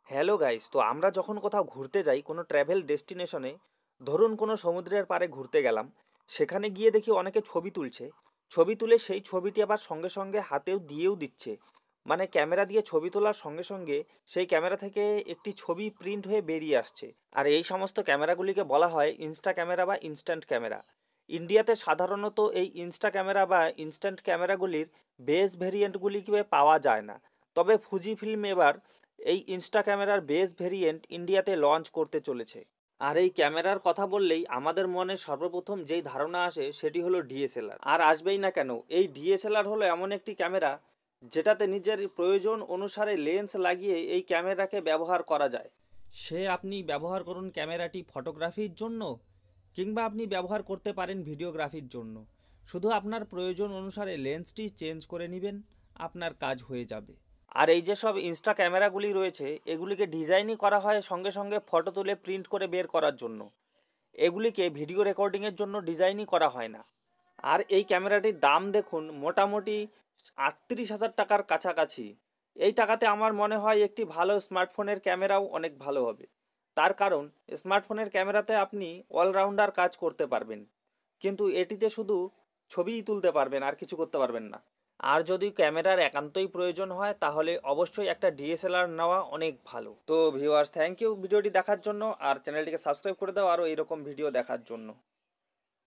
Hello guys, তো আমরা যখন কোথাও ঘুরতে যাই কোনো ট্র্যাভেল ডেস্টিনেশনে, ধরুন কোনো সমুদ্রের পাড়ে ঘুরতে গেলাম, সেখানে গিয়ে দেখি অনেকে ছবি তুলছে। ছবি তুলে সেই ছবিটি আবার সঙ্গে সঙ্গে হাতেও দিয়েও দিচ্ছে। মানে ক্যামেরা দিয়ে ছবি তোলার সঙ্গে সঙ্গে সেই ক্যামেরা থেকে একটি ছবি প্রিন্ট হয়ে বেরিয়ে আসছে। আর এই সমস্ত ক্যামেরাগুলিকে বলা হয় ইনস্টা ক্যামেরা বা ইনস্ট্যান্ট ক্যামেরা। ইন্ডিয়াতে সাধারণত এই ইনস্টা ক্যামেরা বা ইনস্ট্যান্ট ক্যামেরাগুলির বেস ভেরিয়েন্টগুলিকে পাওয়া যায় না। তবে ফুজি ফিল্ম এবার এই ইনস্টা ক্যামেরার বেস ভেরিয়েন্ট ইন্ডিয়াতে লঞ্চ করতে চলেছে। আর এই ক্যামেরার কথা বললেই আমাদের মনে সর্বপ্রথম যেই ধারণা আসে সেটি হলো ডিএসএলআর। আর আসবেই না কেন, এই ডিএসএলআর হলো এমন একটি ক্যামেরা যেটাতে নিজের প্রয়োজন অনুসারে লেন্স লাগিয়ে এই ক্যামেরাকে ব্যবহার করা যায়। সে আপনি ব্যবহার করুন ক্যামেরাটি ফটোগ্রাফির জন্য, কিংবা আপনি ব্যবহার করতে পারেন ভিডিওগ্রাফির জন্য। শুধু আপনার প্রয়োজন অনুসারে লেন্সটি চেঞ্জ করে নেবেন, আপনার কাজ হয়ে যাবে। আর এই যে সব ইনস্টা ক্যামেরাগুলি রয়েছে, এগুলিকে ডিজাইনই করা হয় সঙ্গে সঙ্গে ফটো তুলে প্রিন্ট করে বের করার জন্য। এগুলিকে ভিডিও রেকর্ডিংয়ের জন্য ডিজাইনই করা হয় না। আর এই ক্যামেরাটির দাম দেখুন, মোটামুটি 38,000 টাকার কাছাকাছি। এই টাকাতে আমার মনে হয় একটি ভালো স্মার্টফোনের ক্যামেরাও অনেক ভালো হবে। তার কারণ স্মার্টফোনের ক্যামেরাতে আপনি অলরাউন্ডার কাজ করতে পারবেন, কিন্তু এটিতে শুধু ছবিই তুলতে পারবেন, আর কিছু করতে পারবেন না। আর যদি ক্যামেরার একান্তই প্রয়োজন হয় তাহলে অবশ্যই একটা ডিএসএলআর নেওয়া অনেক ভালো। তো ভিউয়ার্স, থ্যাংক ইউ ভিডিওটি দেখার জন্য, আর চ্যানেলটিকে সাবস্ক্রাইব করে দাও আরও এইরকম ভিডিও দেখার জন্য।